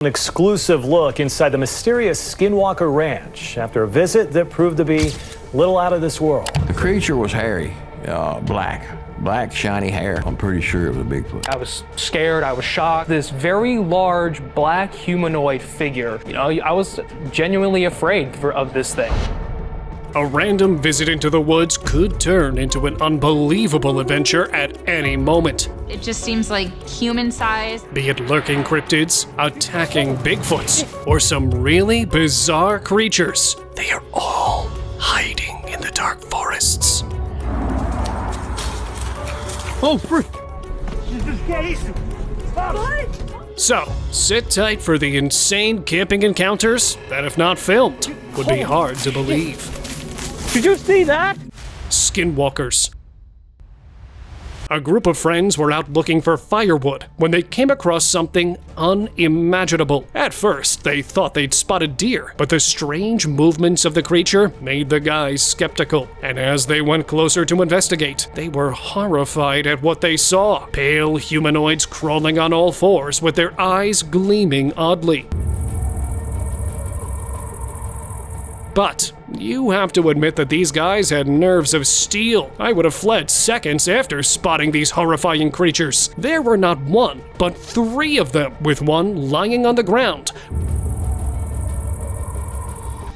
An exclusive look inside the mysterious Skinwalker Ranch after a visit that proved to be a little out of this world. The creature was hairy, black shiny hair. I'm pretty sure it was a Bigfoot. I was scared, I was shocked. This very large black humanoid figure. You know, I was genuinely afraid of this thing. A random visit into the woods could turn into an unbelievable adventure at any moment. It just seems like human-sized. Be it lurking cryptids, attacking Bigfoots, or some really bizarre creatures. They are all hiding in the dark forests. Oh, freak! So, sit tight for the insane camping encounters that, if not filmed, would be hard to believe. Did you see that? Skinwalkers. A group of friends were out looking for firewood when they came across something unimaginable. At first, they thought they'd spotted deer, but the strange movements of the creature made the guys skeptical. And as they went closer to investigate, they were horrified at what they saw. Pale humanoids crawling on all fours with their eyes gleaming oddly. But you have to admit that these guys had nerves of steel. I would have fled seconds after spotting these horrifying creatures. There were not one, but three of them, with one lying on the ground,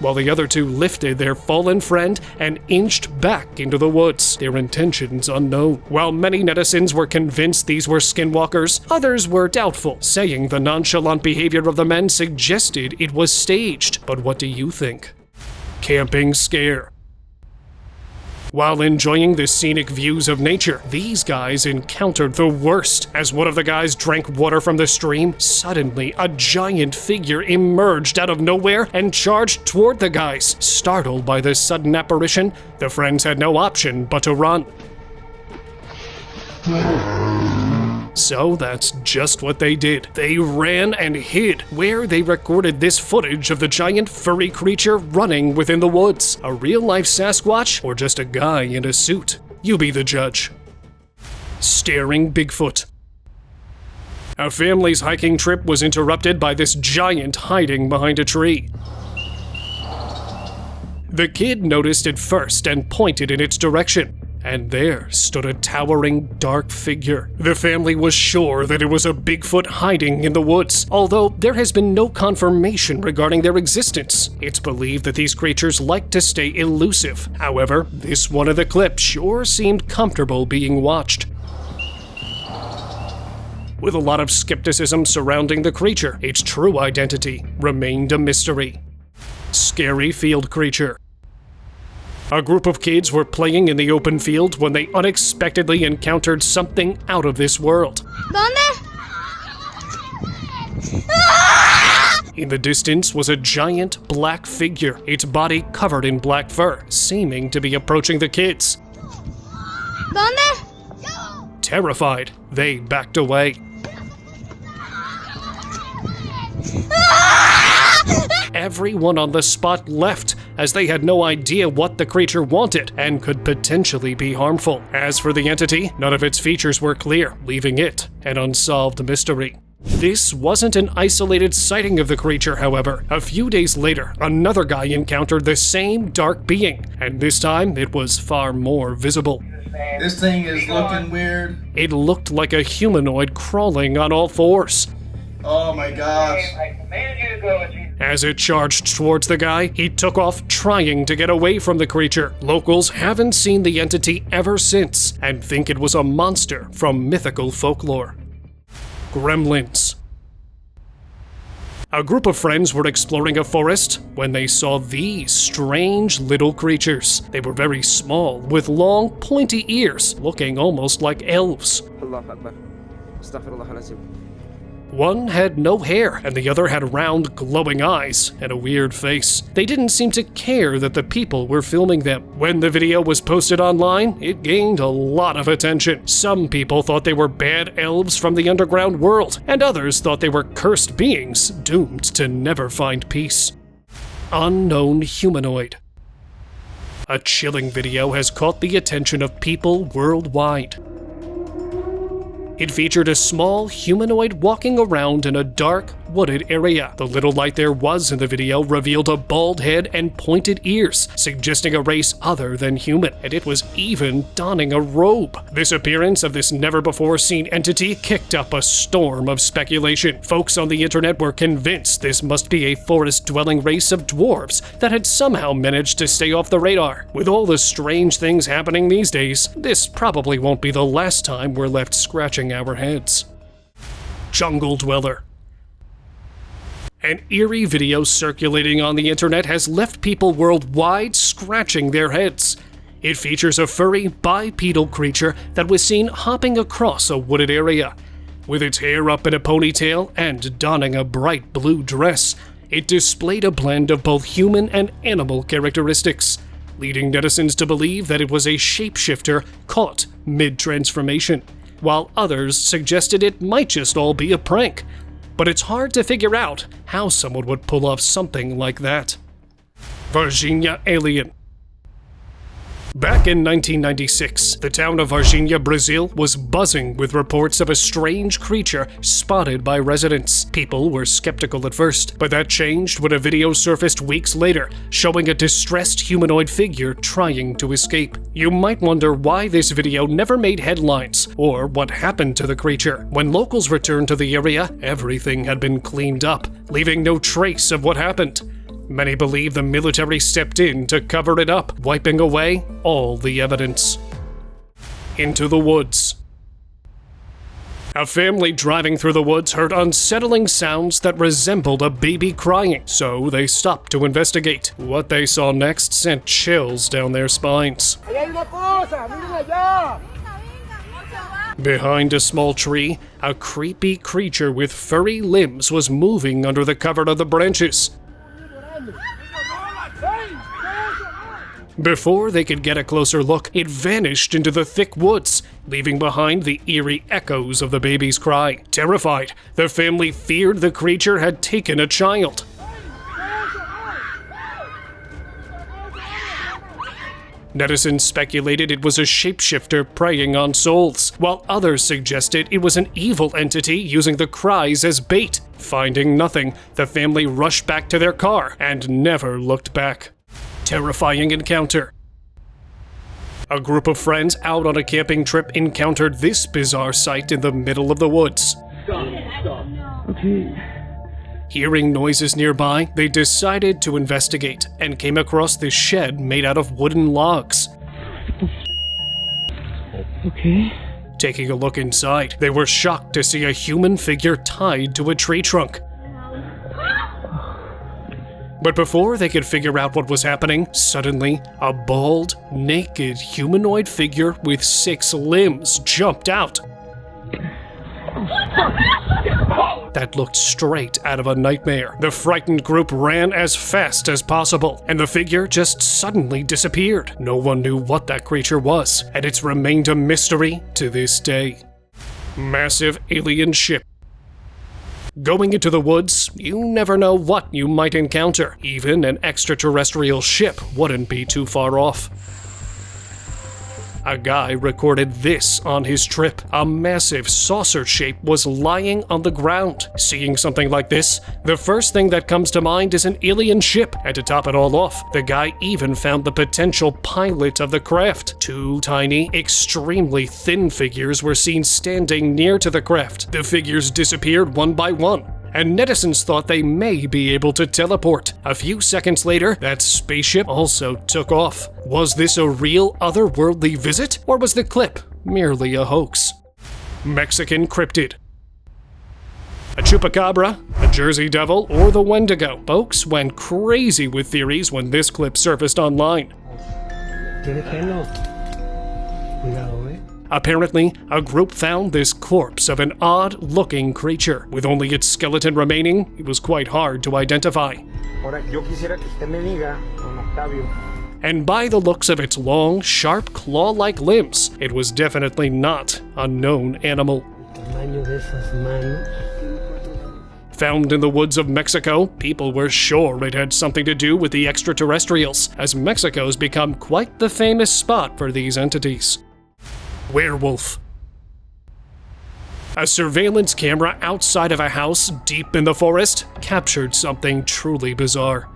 while the other two lifted their fallen friend and inched back into the woods, their intentions unknown. While many netizens were convinced these were skinwalkers, others were doubtful, saying the nonchalant behavior of the men suggested it was staged. But what do you think? Camping scare. While enjoying the scenic views of nature, these guys encountered the worst. As one of the guys drank water from the stream, suddenly a giant figure emerged out of nowhere and charged toward the guys. Startled by this sudden apparition, the friends had no option but to run. So that's just what they did. They ran and hid, where they recorded this footage of the giant furry creature running within the woods. A real-life Sasquatch or just a guy in a suit? You be the judge. Staring Bigfoot. Our family's hiking trip was interrupted by this giant hiding behind a tree. The kid noticed it first and pointed in its direction. And there stood a towering, dark figure. The family was sure that it was a Bigfoot hiding in the woods, although there has been no confirmation regarding their existence. It's believed that these creatures like to stay elusive. However, this one of the clips sure seemed comfortable being watched. With a lot of skepticism surrounding the creature, its true identity remained a mystery. Scary field creature. A group of kids were playing in the open field when they unexpectedly encountered something out of this world. In the distance was a giant black figure, its body covered in black fur, seeming to be approaching the kids. Terrified, they backed away. Everyone on the spot left, as they had no idea what the creature wanted and could potentially be harmful. As for the entity, none of its features were clear, leaving it an unsolved mystery. This wasn't an isolated sighting of the creature, however. A few days later, another guy encountered the same dark being, and this time it was far more visible. This thing is looking weird. It looked like a humanoid crawling on all fours. Oh my gosh. As it charged towards the guy, he took off trying to get away from the creature. Locals haven't seen the entity ever since and think it was a monster from mythical folklore. Gremlins. A group of friends were exploring a forest when they saw these strange little creatures. They were very small, with long, pointy ears, looking almost like elves. One had no hair, and the other had round, glowing eyes and a weird face. They didn't seem to care that the people were filming them. When the video was posted online, it gained a lot of attention. Some people thought they were bad elves from the underground world, and others thought they were cursed beings doomed to never find peace. Unknown humanoid. A chilling video has caught the attention of people worldwide. It featured a small humanoid walking around in a dark, wooded area. The little light there was in the video revealed a bald head and pointed ears, suggesting a race other than human, and it was even donning a robe. This appearance of this never-before-seen entity kicked up a storm of speculation. Folks on the internet were convinced this must be a forest-dwelling race of dwarves that had somehow managed to stay off the radar. With all the strange things happening these days, this probably won't be the last time we're left scratching our heads. Jungle Dweller. An eerie video circulating on the internet has left people worldwide scratching their heads. It features a furry, bipedal creature that was seen hopping across a wooded area. With its hair up in a ponytail and donning a bright blue dress, it displayed a blend of both human and animal characteristics, leading netizens to believe that it was a shapeshifter caught mid-transformation, while others suggested it might just all be a prank. But it's hard to figure out how someone would pull off something like that. Varginha Alien. Back in 1996, the town of Varginha, Brazil was buzzing with reports of a strange creature spotted by residents. People were skeptical at first, but that changed when a video surfaced weeks later, showing a distressed humanoid figure trying to escape. You might wonder why this video never made headlines, or what happened to the creature. When locals returned to the area, everything had been cleaned up, leaving no trace of what happened. Many believe the military stepped in to cover it up, wiping away all the evidence. Into the woods. A family driving through the woods heard unsettling sounds that resembled a baby crying, so they stopped to investigate. What they saw next sent chills down their spines. Behind a small tree, a creepy creature with furry limbs was moving under the cover of the branches. Before they could get a closer look, it vanished into the thick woods, leaving behind the eerie echoes of the baby's cry. Terrified, the family feared the creature had taken a child. Netizens speculated it was a shapeshifter preying on souls, while others suggested it was an evil entity using the cries as bait. Finding nothing, the family rushed back to their car and never looked back. Terrifying encounter. A group of friends out on a camping trip encountered this bizarre sight in the middle of the woods. Stop. Okay. Hearing noises nearby, they decided to investigate and came across this shed made out of wooden logs. Okay. Taking a look inside, they were shocked to see a human figure tied to a tree trunk. But before they could figure out what was happening, suddenly, a bald, naked humanoid figure with 6 limbs jumped out. That looked straight out of a nightmare. The frightened group ran as fast as possible, and the figure just suddenly disappeared. No one knew what that creature was, and it's remained a mystery to this day. Massive alien ship. Going into the woods, you never know what you might encounter. Even an extraterrestrial ship wouldn't be too far off. A guy recorded this on his trip. A massive saucer shape was lying on the ground. Seeing something like this, the first thing that comes to mind is an alien ship. And to top it all off, the guy even found the potential pilot of the craft. 2 tiny, extremely thin figures were seen standing near to the craft. The figures disappeared one by one, and netizens thought they may be able to teleport. A few seconds later, that spaceship also took off. Was this a real otherworldly visit, or was the clip merely a hoax? Mexican Cryptid. A Chupacabra, a Jersey Devil, or the Wendigo. Folks went crazy with theories when this clip surfaced online. Apparently, a group found this corpse of an odd-looking creature. With only its skeleton remaining, it was quite hard to identify. And by the looks of its long, sharp, claw-like limbs, it was definitely not a known animal. Found in the woods of Mexico, people were sure it had something to do with the extraterrestrials, as Mexico's become quite the famous spot for these entities. Wherewolf. A surveillance camera outside of a house deep in the forest captured something truly bizarre.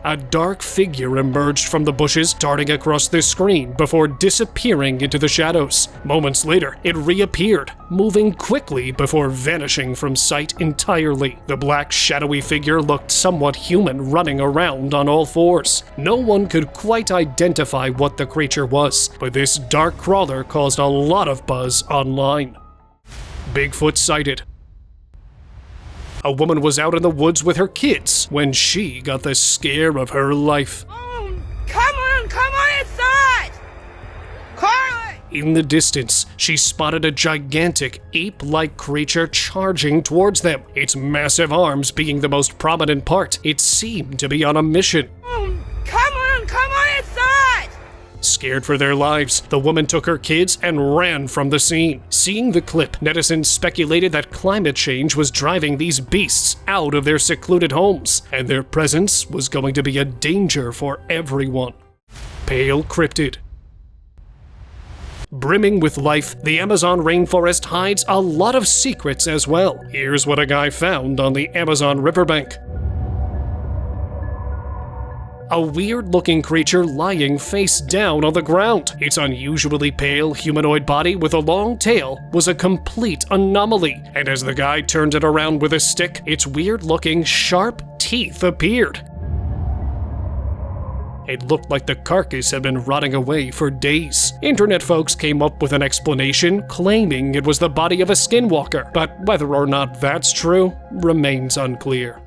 A dark figure emerged from the bushes, darting across the screen before disappearing into the shadows. Moments later, it reappeared, moving quickly before vanishing from sight entirely. The black, shadowy figure looked somewhat human, running around on all fours. No one could quite identify what the creature was, but this dark crawler caused a lot of buzz online. Bigfoot sighted. A woman was out in the woods with her kids when she got the scare of her life. Come on inside! Carly! In the distance, she spotted a gigantic, ape-like creature charging towards them. Its massive arms being the most prominent part, it seemed to be on a mission. Come on inside! Scared for their lives, the woman took her kids and ran from the scene. Seeing the clip, netizens speculated that climate change was driving these beasts out of their secluded homes, and their presence was going to be a danger for everyone. Pale Crypted. Brimming with life, the Amazon rainforest hides a lot of secrets as well. Here's what a guy found on the Amazon riverbank. A weird-looking creature lying face down on the ground. Its unusually pale humanoid body with a long tail was a complete anomaly, and as the guy turned it around with a stick, its weird-looking sharp teeth appeared. It looked like the carcass had been rotting away for days. Internet folks came up with an explanation claiming it was the body of a skinwalker, but whether or not that's true remains unclear.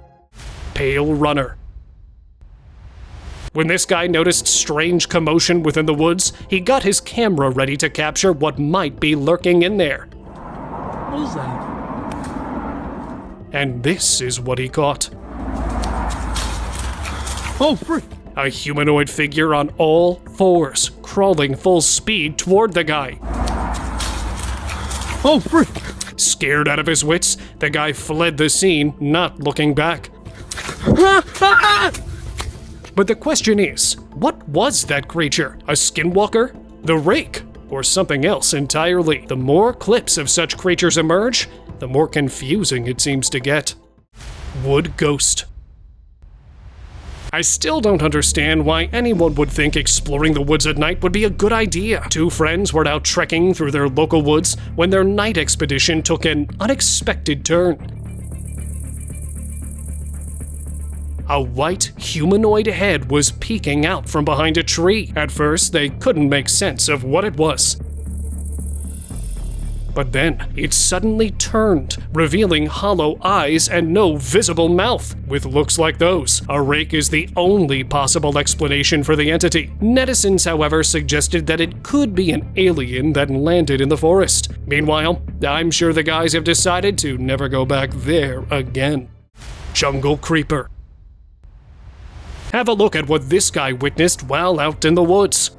Pale Runner. When this guy noticed strange commotion within the woods, he got his camera ready to capture what might be lurking in there. What is that? And this is what he caught. Oh, frick! A humanoid figure on all fours, crawling full speed toward the guy. Oh, frick! Scared out of his wits, the guy fled the scene, not looking back. But the question is, what was that creature? A skinwalker? The Rake? Or something else entirely? The more clips of such creatures emerge, the more confusing it seems to get. Wood Ghost. I still don't understand why anyone would think exploring the woods at night would be a good idea. Two friends were out trekking through their local woods when their night expedition took an unexpected turn. A white humanoid head was peeking out from behind a tree. At first, they couldn't make sense of what it was. But then, it suddenly turned, revealing hollow eyes and no visible mouth. With looks like those, a rake is the only possible explanation for the entity. Netizens, however, suggested that it could be an alien that landed in the forest. Meanwhile, I'm sure the guys have decided to never go back there again. Jungle Creeper. Have a look at what this guy witnessed while out in the woods.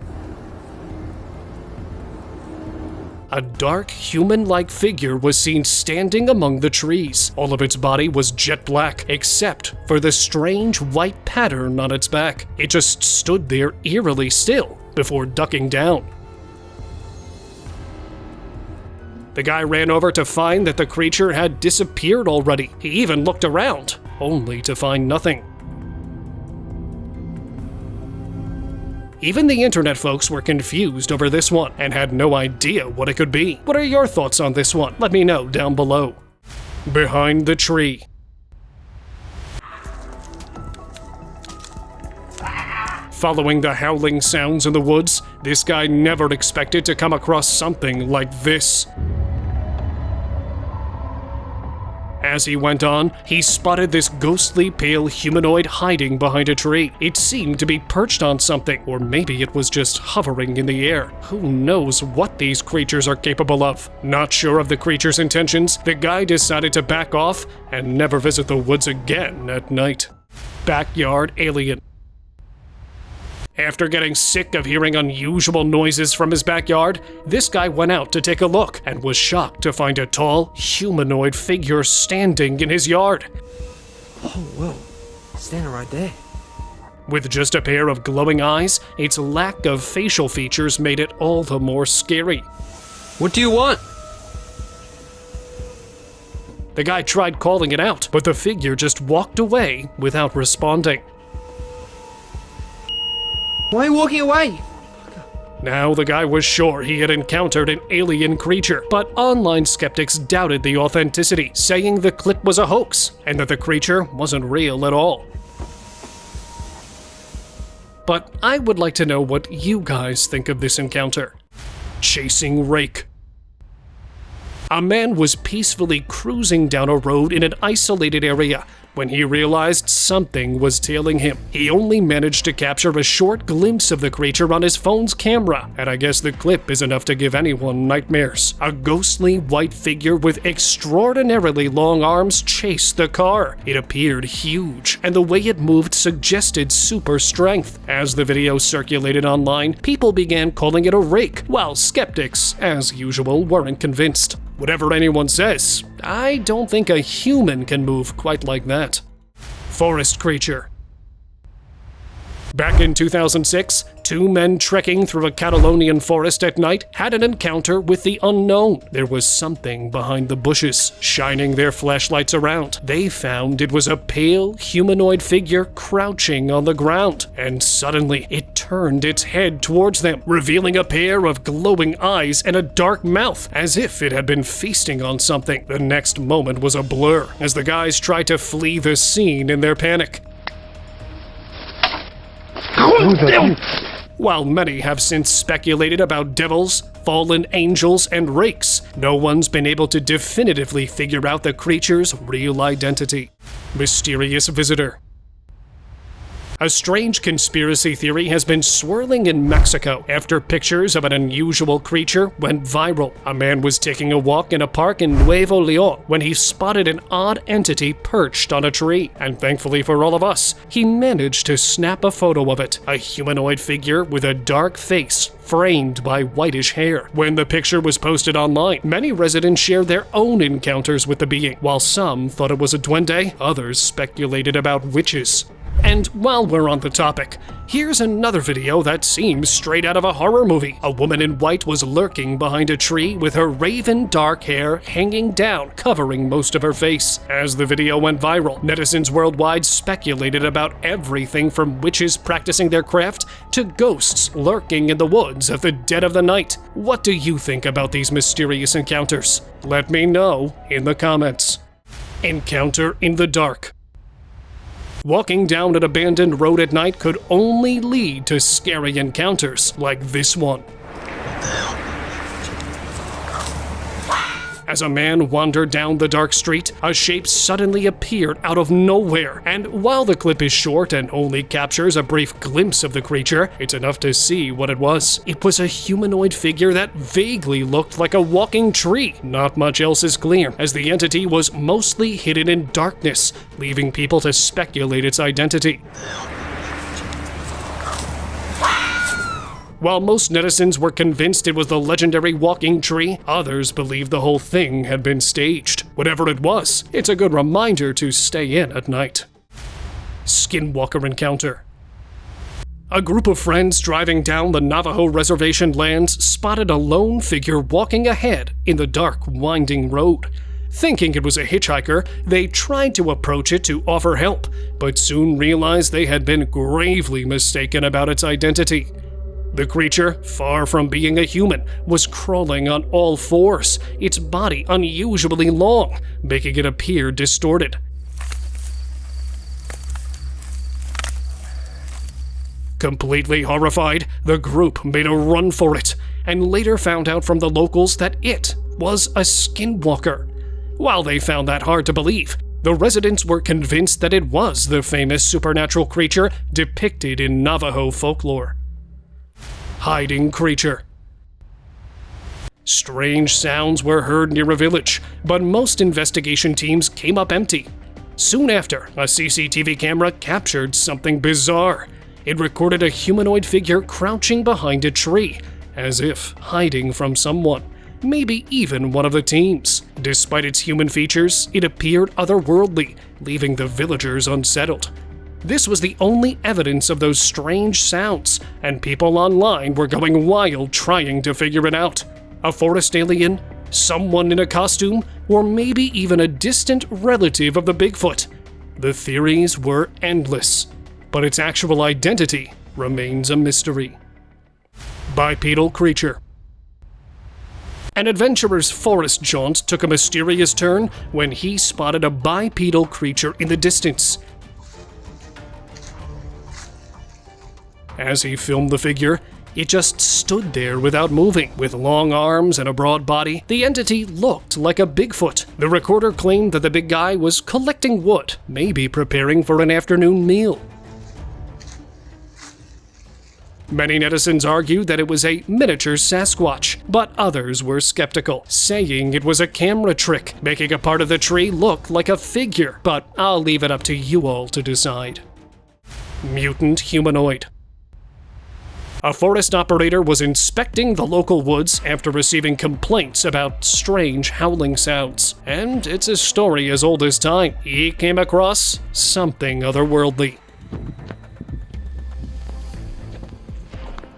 A dark, human-like figure was seen standing among the trees. All of its body was jet black, except for the strange white pattern on its back. It just stood there eerily still before ducking down. The guy ran over to find that the creature had disappeared already. He even looked around, only to find nothing. Even the internet folks were confused over this one and had no idea what it could be. What are your thoughts on this one? Let me know down below. Behind the tree. Following the howling sounds in the woods, this guy never expected to come across something like this. As he went on, he spotted this ghostly pale humanoid hiding behind a tree. It seemed to be perched on something, or maybe it was just hovering in the air. Who knows what these creatures are capable of? Not sure of the creature's intentions, the guy decided to back off and never visit the woods again at night. Backyard alien. After getting sick of hearing unusual noises from his backyard, this guy went out to take a look and was shocked to find a tall, humanoid figure standing in his yard. Oh, whoa. Standing right there. With just a pair of glowing eyes, its lack of facial features made it all the more scary. What do you want? The guy tried calling it out, but the figure just walked away without responding. Why are you walking away? Now the guy was sure he had encountered an alien creature, but online skeptics doubted the authenticity, saying the clip was a hoax and that the creature wasn't real at all. But I would like to know what you guys think of this encounter. Chasing Rake. A man was peacefully cruising down a road in an isolated area when he realized something was tailing him. He only managed to capture a short glimpse of the creature on his phone's camera, and I guess the clip is enough to give anyone nightmares. A ghostly white figure with extraordinarily long arms chased the car. It appeared huge, and the way it moved suggested super strength. As the video circulated online, people began calling it a rake, while skeptics, as usual, weren't convinced. Whatever anyone says, I don't think a human can move quite like that. Forest creature. Back in 2006, two men trekking through a Catalonian forest at night had an encounter with the unknown. There was something behind the bushes, shining their flashlights around. They found it was a pale, humanoid figure crouching on the ground, and suddenly it turned its head towards them, revealing a pair of glowing eyes and a dark mouth, as if it had been feasting on something. The next moment was a blur, as the guys tried to flee the scene in their panic. While many have since speculated about devils, fallen angels, and rakes, no one's been able to definitively figure out the creature's real identity. Mysterious visitor. A strange conspiracy theory has been swirling in Mexico after pictures of an unusual creature went viral. A man was taking a walk in a park in Nuevo León when he spotted an odd entity perched on a tree, and thankfully for all of us, he managed to snap a photo of it, a humanoid figure with a dark face framed by whitish hair. When the picture was posted online, many residents shared their own encounters with the being. While some thought it was a duende, others speculated about witches. And while we're on the topic, here's another video that seems straight out of a horror movie. A woman in white was lurking behind a tree with her raven dark hair hanging down, covering most of her face. As the video went viral, netizens worldwide speculated about everything from witches practicing their craft to ghosts lurking in the woods at the dead of the night. What do you think about these mysterious encounters? Let me know in the comments. Encounter in the dark. Walking down an abandoned road at night could only lead to scary encounters like this one. As a man wandered down the dark street, a shape suddenly appeared out of nowhere, and while the clip is short and only captures a brief glimpse of the creature, it's enough to see what it was. It was a humanoid figure that vaguely looked like a walking tree. Not much else is clear, as the entity was mostly hidden in darkness, leaving people to speculate its identity. While most netizens were convinced it was the legendary walking tree, others believed the whole thing had been staged. Whatever it was, it's a good reminder to stay in at night. Skinwalker Encounter. A group of friends driving down the Navajo reservation lands spotted a lone figure walking ahead in the dark, winding road. Thinking it was a hitchhiker, they tried to approach it to offer help, but soon realized they had been gravely mistaken about its identity. The creature, far from being a human, was crawling on all fours, its body unusually long, making it appear distorted. Completely horrified, the group made a run for it, and later found out from the locals that it was a skinwalker. While they found that hard to believe, the residents were convinced that it was the famous supernatural creature depicted in Navajo folklore. Hiding creature. Strange sounds were heard near a village, but most investigation teams came up empty. Soon after, a CCTV camera captured something bizarre. It recorded a humanoid figure crouching behind a tree, as if hiding from someone, maybe even one of the teams. Despite its human features, it appeared otherworldly, leaving the villagers unsettled. This was the only evidence of those strange sounds, and people online were going wild trying to figure it out. A forest alien? Someone in a costume? Or maybe even a distant relative of the Bigfoot? The theories were endless, but its actual identity remains a mystery. Bipedal Creature. An adventurer's forest jaunt took a mysterious turn when he spotted a bipedal creature in the distance. As he filmed the figure, it just stood there without moving. With long arms and a broad body, the entity looked like a Bigfoot. The recorder claimed that the big guy was collecting wood, maybe preparing for an afternoon meal. Many netizens argued that it was a miniature Sasquatch, but others were skeptical, saying it was a camera trick, making a part of the tree look like a figure. But I'll leave it up to you all to decide. Mutant Humanoid. A forest operator was inspecting the local woods after receiving complaints about strange howling sounds. And it's a story as old as time. He came across something otherworldly.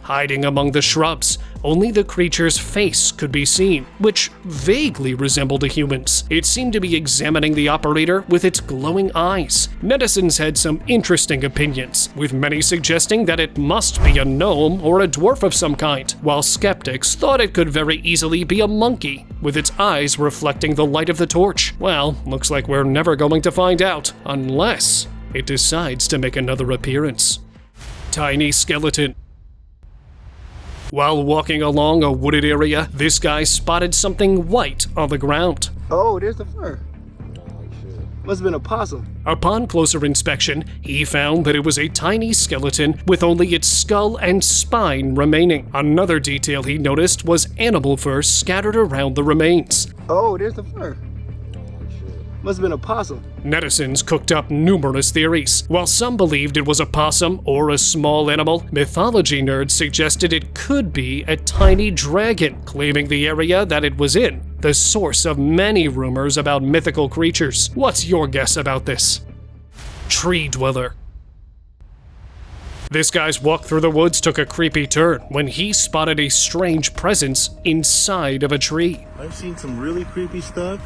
Hiding among the shrubs, only the creature's face could be seen, which vaguely resembled a human's. It seemed to be examining the operator with its glowing eyes. Netizens had some interesting opinions, with many suggesting that it must be a gnome or a dwarf of some kind, while skeptics thought it could very easily be a monkey, with its eyes reflecting the light of the torch. Well, looks like we're never going to find out, unless it decides to make another appearance. Tiny skeleton. While walking along a wooded area, this guy spotted something white on the ground. Oh, there's the fur. Must have been a possum. Upon closer inspection, he found that it was a tiny skeleton with only its skull and spine remaining. Another detail he noticed was animal fur scattered around the remains. Oh, there's the fur. Must have been a possum. Netizens cooked up numerous theories. While some believed it was a possum or a small animal, mythology nerds suggested it could be a tiny dragon, claiming the area that it was in, the source of many rumors about mythical creatures. What's your guess about this? Tree dweller. This guy's walk through the woods took a creepy turn when he spotted a strange presence inside of a tree. I've seen some really creepy stuff.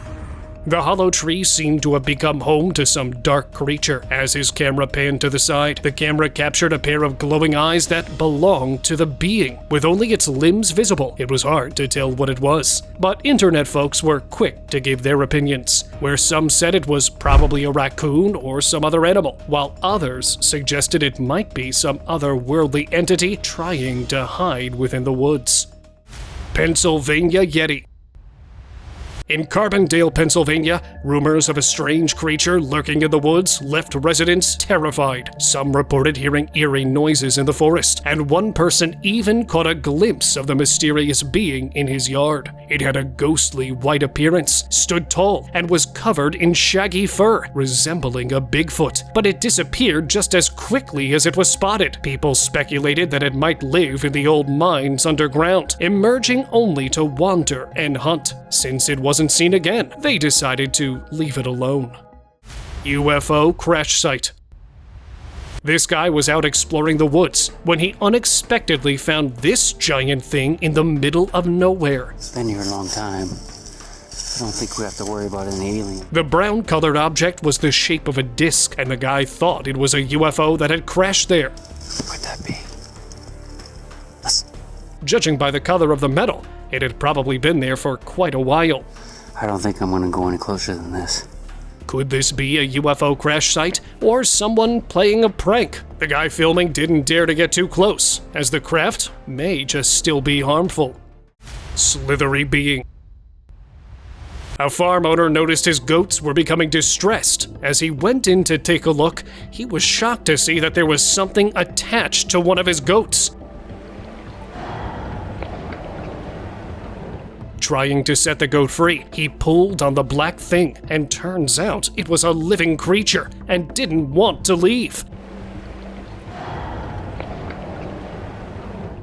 The hollow tree seemed to have become home to some dark creature. As his camera panned to the side, the camera captured a pair of glowing eyes that belonged to the being. With only its limbs visible, it was hard to tell what it was. But internet folks were quick to give their opinions, where some said it was probably a raccoon or some other animal, while others suggested it might be some otherworldly entity trying to hide within the woods. Pennsylvania Yeti. In Carbondale, Pennsylvania, rumors of a strange creature lurking in the woods left residents terrified. Some reported hearing eerie noises in the forest, and one person even caught a glimpse of the mysterious being in his yard. It had a ghostly white appearance, stood tall, and was covered in shaggy fur, resembling a Bigfoot. But it disappeared just as quickly as it was spotted. People speculated that it might live in the old mines underground, emerging only to wander and hunt. Since it wasn't seen again, they decided to leave it alone. UFO Crash Site. This guy was out exploring the woods when he unexpectedly found this giant thing in the middle of nowhere. It's been here a long time. I don't think we have to worry about an alien. The brown-colored object was the shape of a disc, and the guy thought it was a UFO that had crashed there. What could that be? Listen. Judging by the color of the metal, it had probably been there for quite a while. I don't think I'm gonna go any closer than this. Could this be a UFO crash site, or someone playing a prank? The guy filming didn't dare to get too close, as the craft may just still be harmful. Slithery being. A farm owner noticed his goats were becoming distressed. As he went in to take a look, he was shocked to see that there was something attached to one of his goats. Trying to set the goat free, he pulled on the black thing, and turns out it was a living creature and didn't want to leave.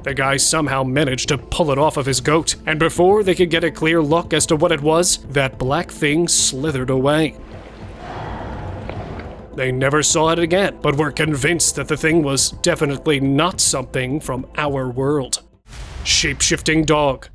The guy somehow managed to pull it off of his goat, and before they could get a clear look as to what it was, that black thing slithered away. They never saw it again, but were convinced that the thing was definitely not something from our world. Shapeshifting dog.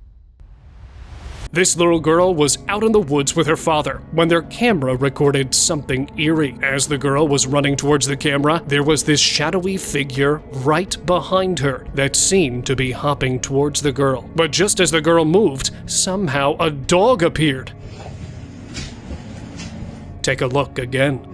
This little girl was out in the woods with her father when their camera recorded something eerie. As the girl was running towards the camera, there was this shadowy figure right behind her that seemed to be hopping towards the girl. But just as the girl moved, somehow a dog appeared. Take a look again.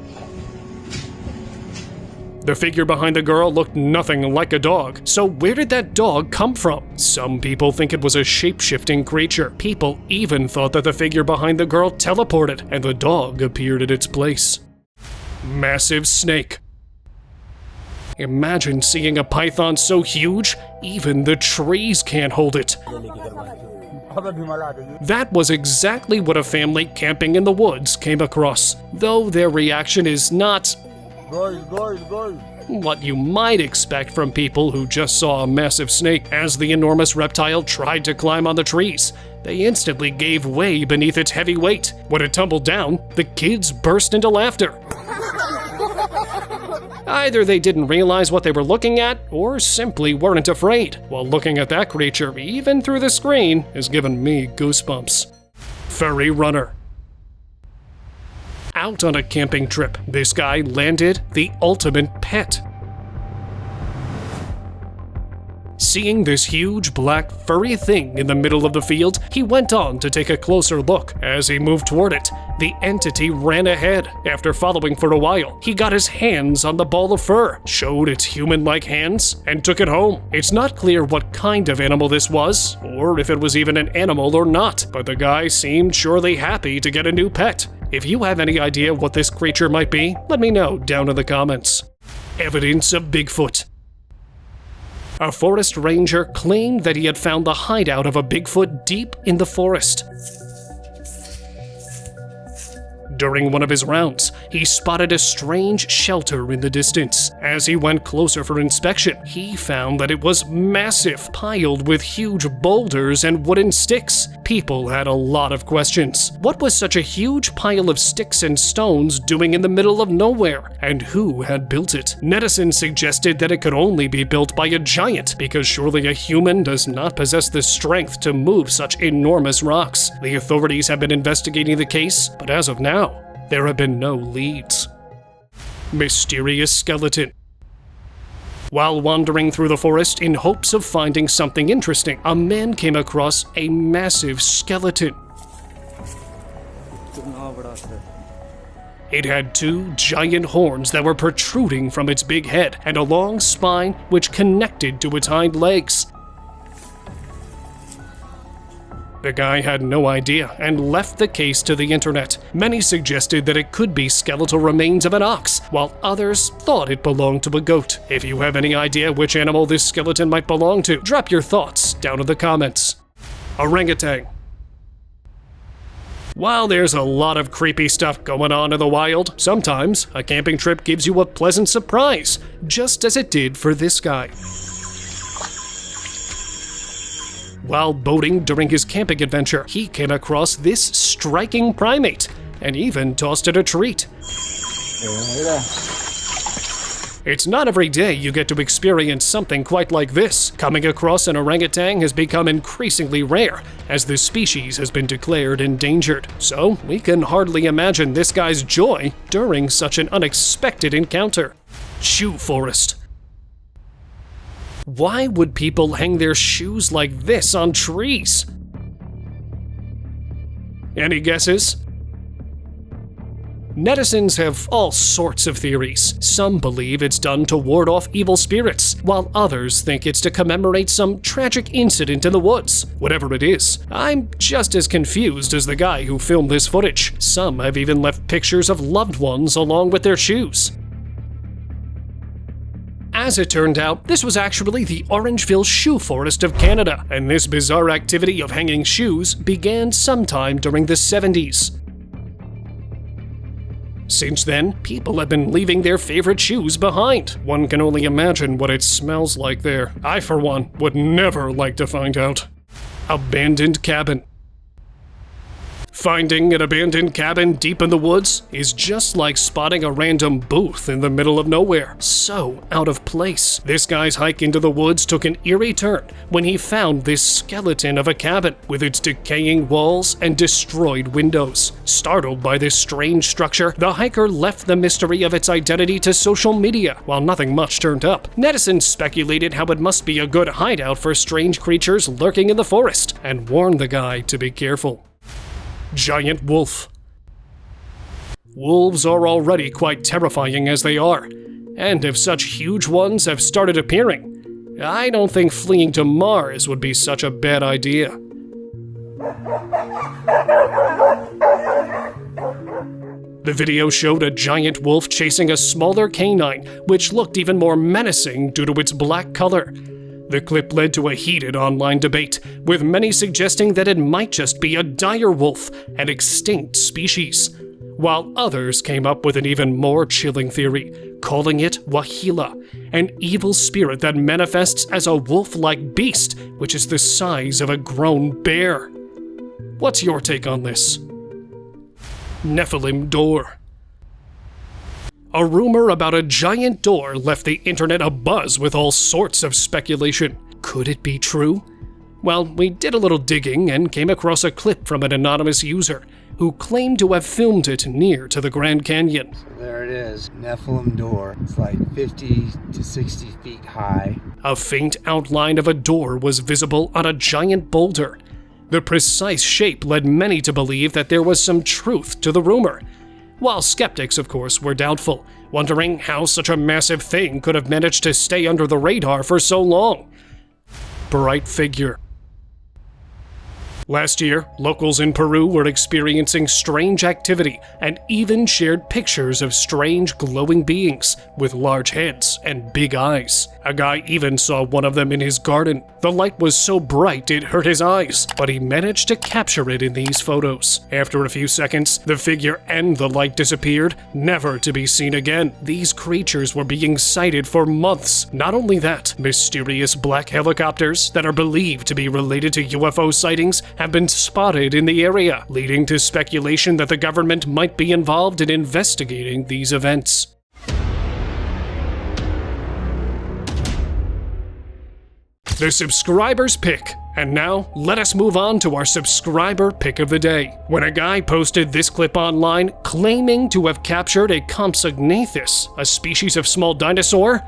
The figure behind the girl looked nothing like a dog, so where did that dog come from? Some people think it was a shape-shifting creature. People even thought that the figure behind the girl teleported, and the dog appeared at its place. Massive snake. Imagine seeing a python so huge, even the trees can't hold it. That was exactly what a family camping in the woods came across, though their reaction is not what you might expect from people who just saw a massive snake. As the enormous reptile tried to climb on the trees, they instantly gave way beneath its heavy weight. When it tumbled down, the kids burst into laughter. Either they didn't realize what they were looking at, or simply weren't afraid. While looking at that creature, even through the screen, has given me goosebumps. Furry runner. Out on a camping trip, this guy landed the ultimate pet. Seeing this huge black furry thing in the middle of the field, he went on to take a closer look. As he moved toward it, the entity ran ahead. After following for a while, he got his hands on the ball of fur, showed its human-like hands, and took it home. It's not clear what kind of animal this was, or if it was even an animal or not, but the guy seemed surely happy to get a new pet. If you have any idea what this creature might be, let me know down in the comments. Evidence of Bigfoot. A forest ranger claimed that he had found the hideout of a Bigfoot deep in the forest. During one of his rounds, he spotted a strange shelter in the distance. As he went closer for inspection, he found that it was massive, piled with huge boulders and wooden sticks. People had a lot of questions. What was such a huge pile of sticks and stones doing in the middle of nowhere? And who had built it? Netizens suggested that it could only be built by a giant, because surely a human does not possess the strength to move such enormous rocks. The authorities have been investigating the case, but as of now, there have been no leads. Mysterious skeleton. While wandering through the forest in hopes of finding something interesting, a man came across a massive skeleton. It had two giant horns that were protruding from its big head and a long spine which connected to its hind legs. The guy had no idea and left the case to the internet. Many suggested that it could be skeletal remains of an ox, while others thought it belonged to a goat. If you have any idea which animal this skeleton might belong to, drop your thoughts down in the comments. Orangutan. While there's a lot of creepy stuff going on in the wild, sometimes a camping trip gives you a pleasant surprise, just as it did for this guy. While boating during his camping adventure, he came across this striking primate and even tossed it a treat. It's not every day you get to experience something quite like this. Coming across an orangutan has become increasingly rare, as this species has been declared endangered. So we can hardly imagine this guy's joy during such an unexpected encounter. Shoe forest. Why would people hang their shoes like this on trees? Any guesses? Netizens have all sorts of theories. Some believe it's done to ward off evil spirits, while others think it's to commemorate some tragic incident in the woods. Whatever it is, I'm just as confused as the guy who filmed this footage. Some have even left pictures of loved ones along with their shoes. As it turned out, this was actually the Orangeville shoe forest of Canada, and this bizarre activity of hanging shoes began sometime during the 70s. Since then, people have been leaving their favorite shoes behind. One can only imagine what it smells like there. I, for one, would never like to find out. Abandoned cabin. Finding an abandoned cabin deep in the woods is just like spotting a random booth in the middle of nowhere. So out of place. This guy's hike into the woods took an eerie turn when he found this skeleton of a cabin with its decaying walls and destroyed windows. Startled by this strange structure, the hiker left the mystery of its identity to social media, while nothing much turned up. Netizens speculated how it must be a good hideout for strange creatures lurking in the forest, and warned the guy to be careful. Giant wolf. Wolves are already quite terrifying as they are, and if such huge ones have started appearing, I don't think fleeing to Mars would be such a bad idea. The video showed a giant wolf chasing a smaller canine, which looked even more menacing due to its black color. The clip led to a heated online debate, with many suggesting that it might just be a dire wolf, an extinct species, while others came up with an even more chilling theory, calling it Wahila, an evil spirit that manifests as a wolf-like beast, which is the size of a grown bear. What's your take on this? Nephilim Door. A rumor about a giant door left the internet abuzz with all sorts of speculation. Could it be true? Well, we did a little digging and came across a clip from an anonymous user who claimed to have filmed it near to the Grand Canyon. So there it is, Nephilim Door. It's like 50 to 60 feet high. A faint outline of a door was visible on a giant boulder. The precise shape led many to believe that there was some truth to the rumor, while skeptics, of course, were doubtful, wondering how such a massive thing could have managed to stay under the radar for so long. Bright figure. Last year, locals in Peru were experiencing strange activity and even shared pictures of strange glowing beings with large heads and big eyes. A guy even saw one of them in his garden. The light was so bright it hurt his eyes, but he managed to capture it in these photos. After a few seconds, the figure and the light disappeared, never to be seen again. These creatures were being sighted for months. Not only that, mysterious black helicopters that are believed to be related to UFO sightings have been spotted in the area, leading to speculation that the government might be involved in investigating these events. The subscriber's pick. And now, let us move on to our subscriber pick of the day. When a guy posted this clip online claiming to have captured a Compsognathus, a species of small dinosaur,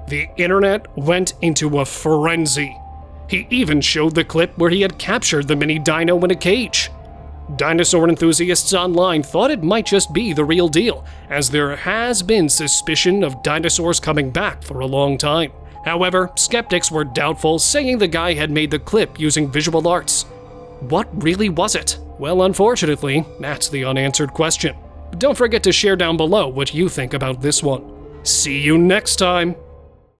the internet went into a frenzy. He even showed the clip where he had captured the mini dino in a cage. Dinosaur enthusiasts online thought it might just be the real deal, as there has been suspicion of dinosaurs coming back for a long time. However, skeptics were doubtful, saying the guy had made the clip using visual arts. What really was it? Well, unfortunately, that's the unanswered question. Don't forget to share down below what you think about this one. See you next time!